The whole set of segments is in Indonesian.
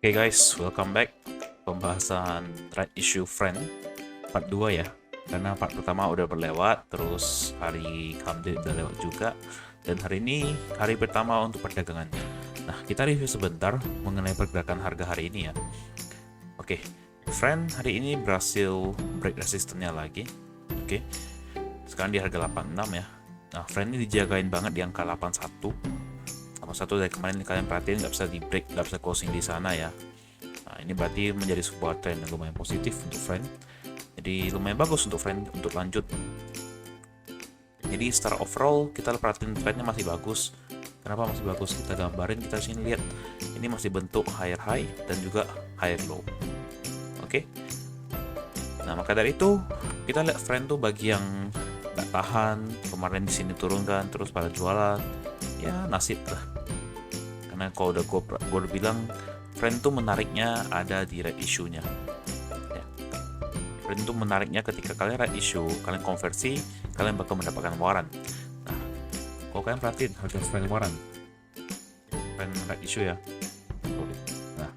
Oke guys, welcome back. Pembahasan right issue friend part 2 ya. Karena part pertama udah berlewat, terus hari Kamde udah lewat juga. Dan hari ini hari pertama untuk perdagangan. Nah, kita review sebentar mengenai pergerakan harga hari ini ya. Oke, friend hari ini berhasil break resistennya lagi. Oke, sekarang di harga 86 ya. Nah, friend ini dijagain banget di angka 81. Satu dari kemarin kalian perhatiin nggak bisa di break, nggak bisa closing di sana ya. Nah, ini berarti menjadi sebuah tren yang lumayan positif untuk friend. Jadi lumayan bagus untuk friend untuk lanjut. Jadi secara overall kita perhatiin trennya masih bagus. Kenapa masih bagus? Kita gambarin, kita sini lihat. Ini masih bentuk higher high dan juga higher low. Oke. Nah, maka dari itu kita lihat friend tuh bagi yang nggak tahan, kemarin di sini turunkan terus pada jualan. Ya nasib lah. Karena kalau udah gue udah bilang friend tuh menariknya ada di red issue-nya ya. Friend tuh menariknya ketika kalian red issue, kalian konversi, kalian bakal mendapatkan waran. Nah, kalau kalian perhatiin harga friend waran, friend red issue ya. Nah,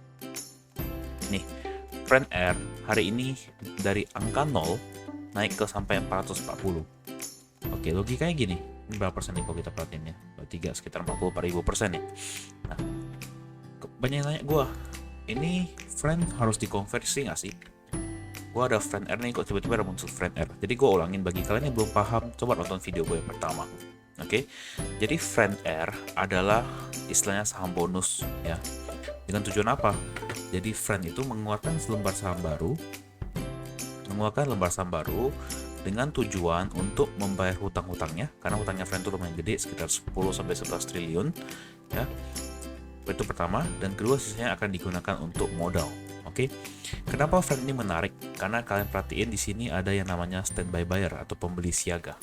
nih friend R hari ini dari angka 0 naik ke sampai 440. Oke, logikanya gini, ini berapa persen nih kalau kita perhatiin ya? 3 sekitar 44.000% ya. Nah, banyak yang nanya gue, ini friend harus dikonversi nggak sih? Gue ada friend R nih, kok tiba-tiba ada muncul friend R. Jadi gue ulangin bagi kalian yang belum paham, coba nonton video gue yang pertama. Oke, jadi friend R adalah istilahnya saham bonus ya. Dengan tujuan apa? Jadi friend itu mengeluarkan lembar saham baru dengan tujuan untuk membayar hutang-hutangnya, karena hutangnya friend itu lumayan gede, sekitar 10-11 triliun ya. Itu pertama, dan kedua sisanya akan digunakan untuk modal. Oke. Kenapa friend ini menarik? Karena kalian perhatiin di sini ada yang namanya standby buyer atau pembeli siaga.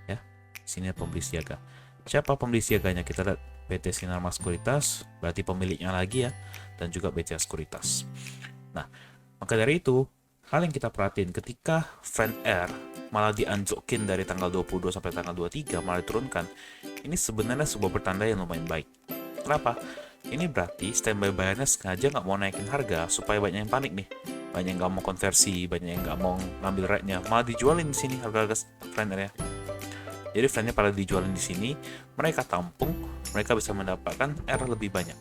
Ya. Di sini ada pembeli siaga. Siapa pembeli siaganya? Kita lihat PT Sinarmas Sekuritas, berarti pemiliknya lagi ya, dan juga BCA Sekuritas. Nah, maka dari itu hal yang kita perhatiin ketika friend R malah dianjokin dari tanggal 22 sampai tanggal 23 malah diturunkan, ini sebenarnya sebuah pertanda yang lumayan baik. Kenapa? Ini berarti standby buyernya sengaja nggak mau naikin harga supaya banyak yang panik nih, banyak yang nggak mau konversi, banyak yang nggak mau ngambil rate-nya, malah dijualin di sini harga-harga friend R ya. Jadi friendnya pada dijualin di sini, mereka tampung, mereka bisa mendapatkan R lebih banyak.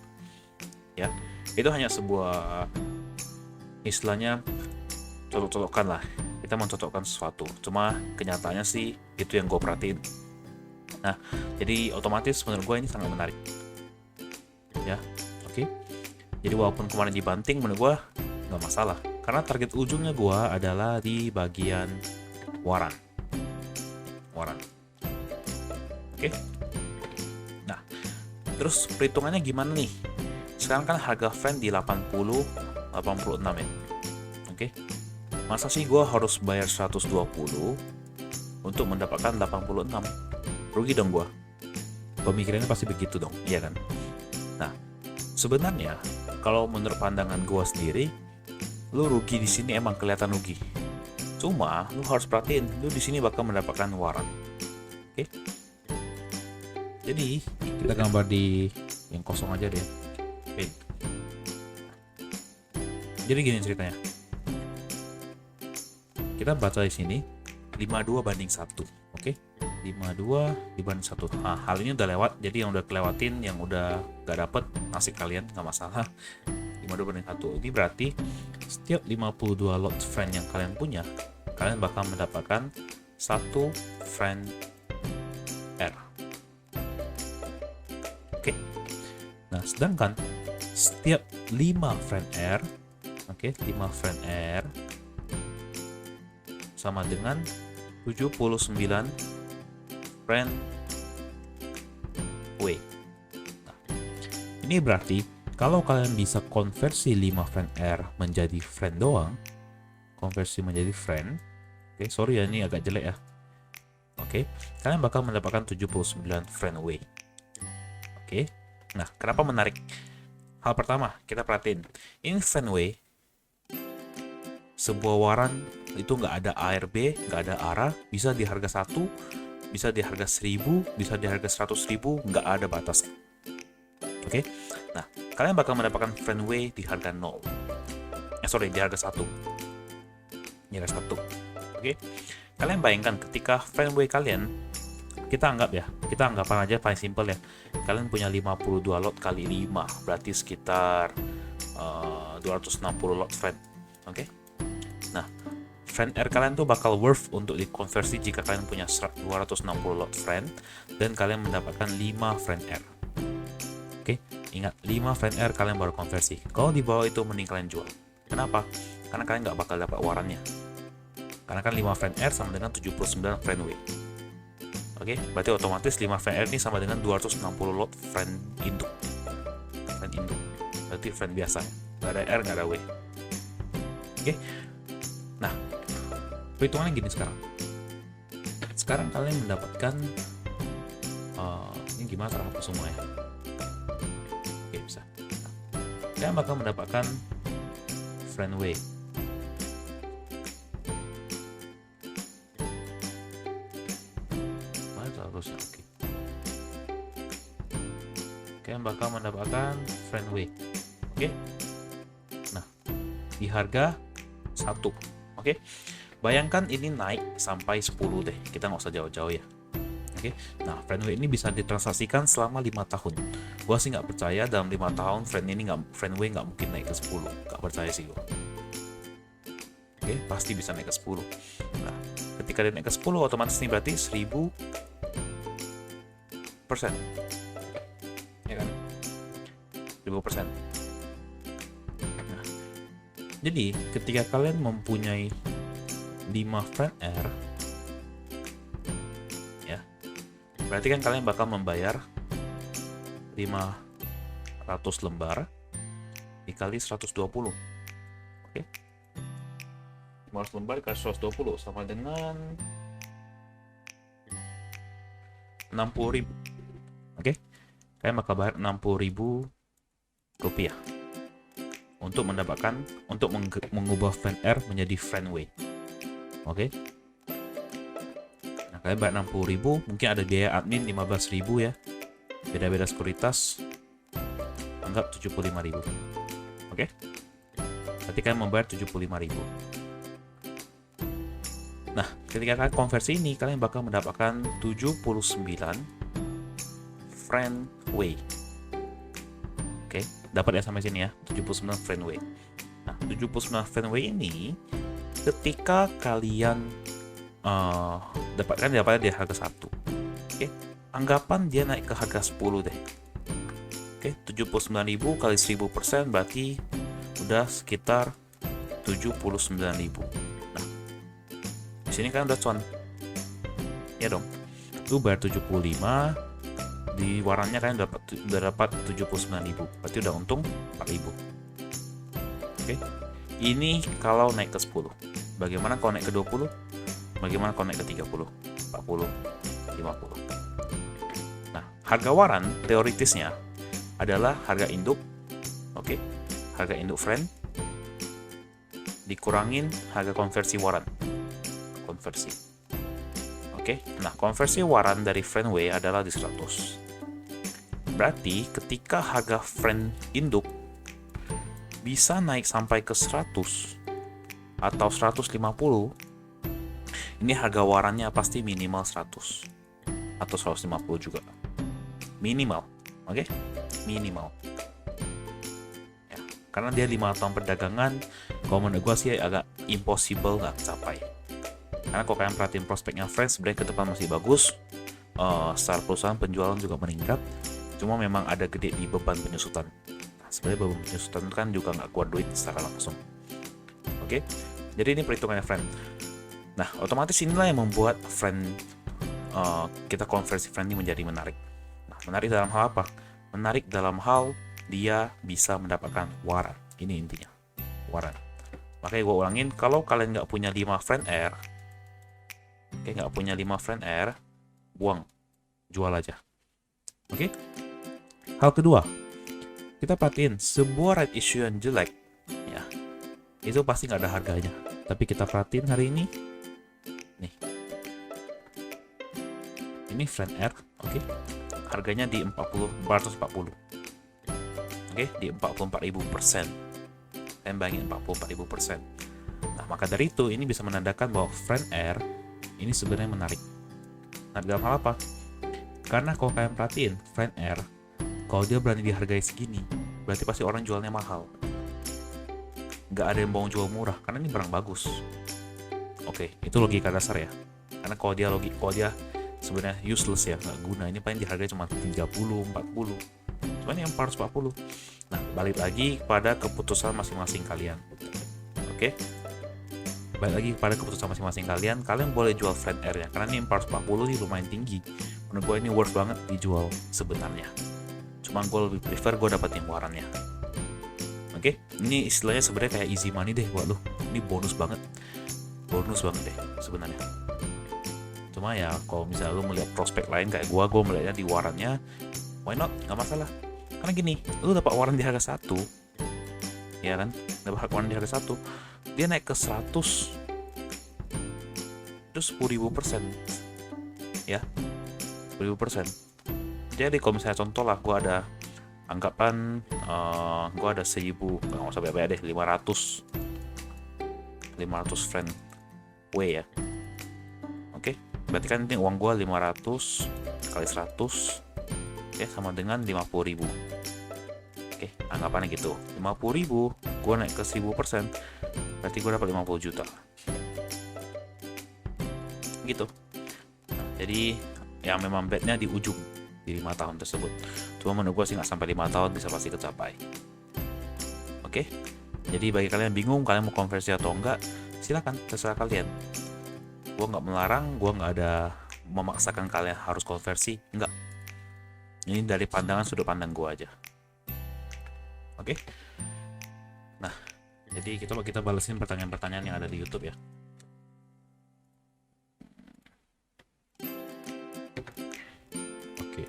Ya, itu hanya sebuah istilahnya cocok-cocokan lah, kita mencocokkan sesuatu, cuma kenyataannya sih itu yang gue perhatiin. Nah, jadi otomatis menurut gue ini sangat menarik ya. Oke, jadi walaupun kemarin dibanting menurut gue nggak masalah, karena target ujungnya gue adalah di bagian waran. Oke, nah terus perhitungannya gimana nih? Sekarang kan harga friend di 86 ya. Oke, masa sih gue harus bayar 120 untuk mendapatkan 86? Rugi dong gue. Pemikirannya pasti begitu dong, iya kan? Nah, sebenarnya kalau menurut pandangan gue sendiri, lu rugi di sini emang kelihatan rugi. Cuma lu harus perhatiin, lu di sini bakal mendapatkan waran. Oke. Jadi kita gambar di yang kosong aja deh. Oke. Jadi gini ceritanya. Kita baca di sini 52 banding 1. Oke. 52 dibanding 1. Nah, hal ini udah lewat, jadi yang udah kelewatin, yang udah gak dapet, nasib kalian, gak masalah. 52 banding 1. Ini berarti setiap 52 lot friend yang kalian punya, kalian bakal mendapatkan satu friend R. Oke. Nah, sedangkan setiap 5 friend R, oke, 5 friend R sama dengan 79 friend W. Nah, ini berarti kalau kalian bisa konversi 5 friend R menjadi friend doang, konversi menjadi friend, oke, sorry ya ini agak jelek ya. Oke, kalian bakal mendapatkan 79 friend W. Oke, nah kenapa menarik? Hal pertama, kita perhatiin, ini friend W, sebuah waran itu nggak ada ARB, nggak ada ARA, bisa di harga 1, bisa di harga 1000, bisa di harga 100.000, nggak ada batas. Oke, nah kalian bakal mendapatkan friendway di harga 0. Di harga 1. Di harga 1. Oke. Kalian bayangkan ketika friendway kalian, kita anggapan aja paling simple ya. Kalian punya 52 lot kali 5, berarti sekitar 260 lot friend. Oke. Nah, friend R kalian tuh bakal worth untuk dikonversi jika kalian punya 260 lot friend dan kalian mendapatkan 5 friend R. Oke, ingat 5 friend R kalian baru konversi. Kalau di bawah itu mending kalian jual. Kenapa? Karena kalian nggak bakal dapat warannya. Karena kan 5 friend R sama dengan 79 friendway. Oke, berarti otomatis 5 friend R ini sama dengan 260 lot friend induk. Friend induk. Berarti friend biasa. Nggak ada R, nggak ada W. Oke. Nah, perhitungannya gini sekarang. Sekarang kalian mendapatkan ini gimana cara hapus semua ya? Oke, bisa. Nah, kalian bakal mendapatkan friendway. Harusnya oke. Kalian bakal mendapatkan friendway. Oke. Nah, di harga 1. Oke. Bayangkan ini naik sampai 10 deh. Kita nggak usah jauh-jauh ya. Oke. Nah, friendway ini bisa ditransaksikan selama 5 tahun. Gua sih nggak percaya dalam 5 tahun friendway nggak mungkin naik ke 10. Nggak percaya sih gua. Oke, pasti bisa naik ke 10. Nah, ketika dia naik ke 10 otomatis ini berarti 1000% ya kan, 1000%. Nah, jadi ketika kalian mempunyai 5 friend R ya, berarti kan kalian bakal membayar 500 lembar dikali 120. Oke, 500 lembar dikali 120 sama dengan 60.000. Oke, kalian bakal bayar 60.000 rupiah untuk mengubah friend R menjadi friendway. Oke. Nah, kalian bayar 60.000, mungkin ada biaya admin 15.000 ya. Beda-beda sekuritas. Anggap 75.000. Oke. Berarti kalian membayar 75.000. Nah, ketika kalian konversi ini, kalian bakal mendapatkan 79 friendway. Oke, dapat ya sampai sini ya, 79 friendway. Nah, 79 friendway ini ketika kalian dapatnya di harga 1. Oke, anggapan dia naik ke harga 10 deh. Oke, 79.000 kali 1000% berarti udah sekitar 79.000. Nah, di sini kan udah cuan. Ya dong. Lu bayar 75, di warannya kalian udah dapat 79.000. Berarti udah untung 4.000. Oke. Ini kalau naik ke 10. Bagaimana kalau naik ke 20? Bagaimana kalau naik ke 30? 40, 50. Nah, harga waran teoritisnya adalah harga induk. Oke. Harga induk friend dikurangin harga konversi waran. Konversi. Oke. Nah, konversi waran dari friendway adalah di 100. Berarti ketika harga friend induk bisa naik sampai ke 100 atau 150, ini harga warannya pasti minimal 100 atau 150 juga. Minimal. Oke? Minimal. Ya, karena dia 5 tahun perdagangan, kalau menurut gue sih agak impossible nggak capai. Karena kalau kalian perhatiin prospeknya Friends, sebenarnya ke depan masih bagus. Secara perusahaan penjualan juga meningkat. Cuma memang ada gede di beban penyusutan. Nah, sebenarnya beban penyusutan kan juga nggak kuat duit secara langsung. Oke, jadi ini perhitungannya friend. Nah, otomatis inilah yang membuat friend kita konversi friend ini menjadi menarik. Nah, menarik dalam hal apa? Menarik dalam hal dia bisa mendapatkan waran. Ini intinya, waran. Makanya gue ulangin, kalau kalian nggak punya 5 friend R, nggak punya 5 friend R, buang, jual aja. Oke. Hal kedua, kita perhatiin sebuah right issue yang jelek, ya, itu pasti nggak ada harganya. Tapi kita perhatiin hari ini, nih, ini friend R, oke, harganya di 440. Oke, Oke, di 44.000%. Kalian bayangin 44.000%. Nah, maka dari itu ini bisa menandakan bahwa Friend Air ini sebenarnya menarik. Nah, dalam hal apa? Karena kalau kalian perhatiin, Friend Air, kalau dia berani dihargai segini, berarti pasti orang jualnya mahal. Nggak ada yang mau jual murah, karena ini barang bagus. Oke, itu logika dasar ya. Karena kalau dia sebenarnya useless ya, nggak guna, ini paling dihargai cuma 30, 40. Cuma ini 440. Nah, balik lagi pada keputusan masing-masing kalian. Oke? Balik lagi pada keputusan masing-masing kalian. Kalian boleh jual Friend Air-nya, karena ini 440 ini lumayan tinggi. Menurut gue ini worth banget dijual sebenarnya. Cuma gue lebih prefer gue dapetin warannya. Oke? Ini istilahnya sebenarnya kayak easy money deh buat lo. Ini bonus banget deh sebenarnya. Cuma ya kalau misalnya lo melihat prospek lain kayak gue melihatnya di warannya, why not? Nggak masalah. Karena gini, lo dapat waran di harga 1, ya kan? Dapat waran di harga 1, dia naik ke 100, itu 10.000%, ya, 10.000%. Jadi kalau misalnya contoh lah, gue ada anggapan, gue ada 1.000, nggak usah banyak deh, 500 friend way ya. Oke, berarti kan ini uang gue 500 kali 100, ya sama dengan 50.000. Oke, anggapannya gitu. 50.000, gue naik ke 1.000%, berarti gue dapat 50 juta. Gitu. Jadi yang memang bednya di ujung di 5 tahun tersebut. Cuma menurut gue sih nggak sampai 5 tahun bisa pasti tercapai. Oke. Jadi bagi kalian bingung kalian mau konversi atau enggak, silakan, terserah kalian. Gue nggak melarang, gue nggak ada memaksakan kalian harus konversi, enggak. Ini dari sudut pandang gue aja. Oke. Nah, jadi kita balesin pertanyaan-pertanyaan yang ada di YouTube ya. Oke.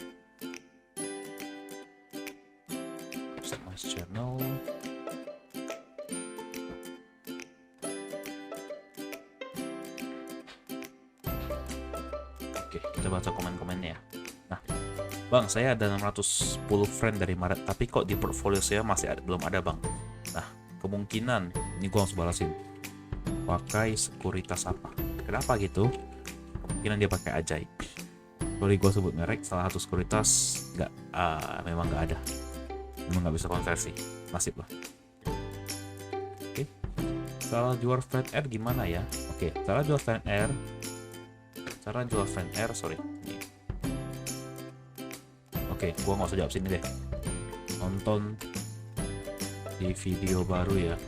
Customize channel. Oke, kita baca komen-komennya ya. Nah, Bang, saya ada 610 friend dari Maret, tapi kok di portfolio saya belum ada, Bang. Nah, kemungkinan, ini gue harus balasin, pakai sekuritas apa? Kenapa gitu? Kemungkinan dia pakai Ajaib. Boleh gue sebut merek, salah satu sekuritas memang nggak ada. Memang nggak bisa konversi. Nasib lah. Oke. Cara jual Friend Air gimana ya? Oke, cara jual Friend Air, sorry. Oke, gua nggak usah jawab sini deh. Nonton di video baru ya.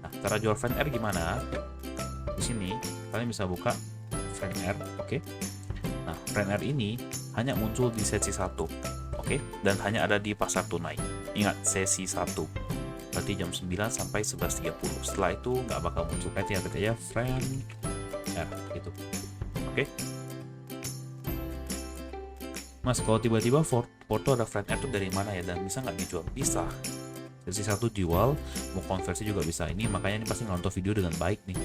Nah, cara jual Friend Air gimana? Di sini kalian bisa buka Friend Air, oke? Nah, Friend Air ini hanya muncul di sesi 1, oke? Dan hanya ada di pasar tunai. Ingat, sesi 1. Berarti jam 9 sampai 11.30. Setelah itu nggak bakal muncul. Berarti ya Friend Air gitu. Oke? Mas, kalau tiba-tiba foto ada Friend Air itu dari mana ya, dan bisa nggak dijual? Bisa. Sesi 1 jual, mau konversi juga bisa. Ini makanya ini pasti nonton video dengan baik nih.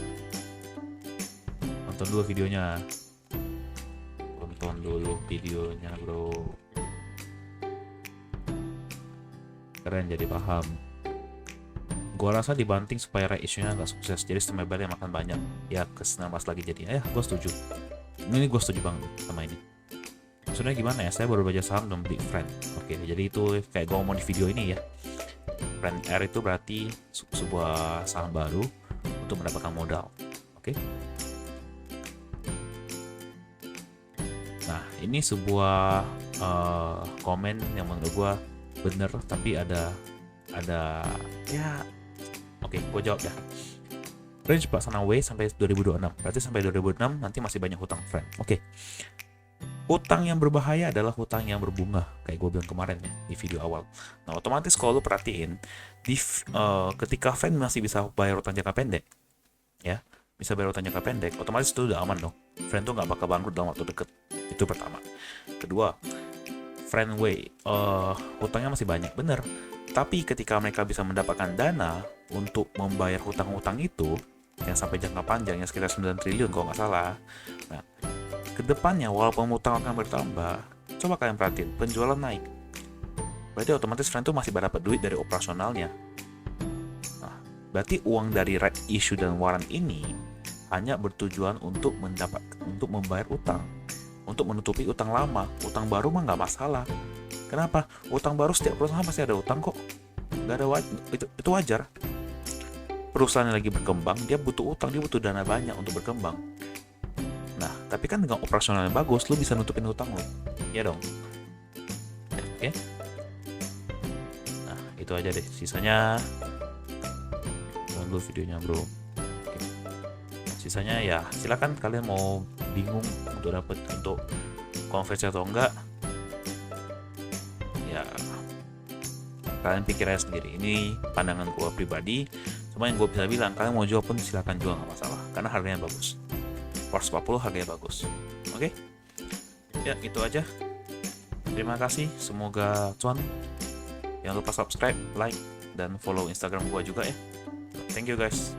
Nonton dulu videonya, bro. Keren, jadi paham. Gua rasa dibanting supaya ratio-nya nggak sukses, jadi streamer yang makan banyak. Ya, ke 19 lagi jadinya. Ya, gue setuju. Ini gue setuju banget sama ini. Maksudnya gimana ya, saya baru belajar saham dan beli Friend. Oke, jadi itu kayak gue ngomong di video ini ya. Friend Air itu berarti sebuah saham baru untuk mendapatkan modal. Oke. Nah, ini sebuah komen yang menurut gue bener, tapi ada ya. Oke, gue jawab ya. Range pelaksana W sampai 2026. Berarti sampai 2026 nanti masih banyak hutang Friend. Oke. Hutang yang berbahaya adalah hutang yang berbunga, kayak gue bilang kemarin ya di video awal. Nah, otomatis kalau lu perhatiin, ketika Friend masih bisa bayar hutang jangka pendek, ya, bisa bayar hutang jangka pendek, otomatis itu udah aman dong. Friend tuh nggak bakal bangkrut dalam waktu deket. Itu pertama. Kedua, Friend Way, hutangnya masih banyak, bener. Tapi ketika mereka bisa mendapatkan dana untuk membayar hutang-hutang itu, yang sampai jangka panjang, yang sekitar 9 triliun kalau nggak salah. Nah, kedepannya walaupun hutang akan bertambah, coba kalian perhatiin, penjualan naik. berarti otomatis friend tuh masih dapat duit dari operasionalnya. Nah, berarti uang dari right issue dan warrant ini hanya bertujuan untuk membayar utang, untuk menutupi utang lama. Utang baru mah nggak masalah. Kenapa? Utang baru setiap perusahaan pasti ada utang kok. Nggak ada itu wajar. Perusahaan yang lagi berkembang, dia butuh utang, dia butuh dana banyak untuk berkembang. Nah, tapi kan dengan operasional yang bagus, lu bisa nutupin utang lu. Ya dong. Oke. Nah, itu aja deh. Sisanya jangan dulu videonya, bro. Oke. Sisanya ya silakan kalian mau bingung untuk konversi atau enggak. Ya, kalian pikir aja sendiri. Ini pandangan gua pribadi. Cuma yang gue bisa bilang, kalian mau jual pun silakan jual, nggak masalah, karena harganya bagus. 440 harganya bagus. Oke? Ya, itu aja. Terima kasih, semoga cuan. Jangan lupa subscribe, like, dan follow Instagram gue juga ya. Thank you guys.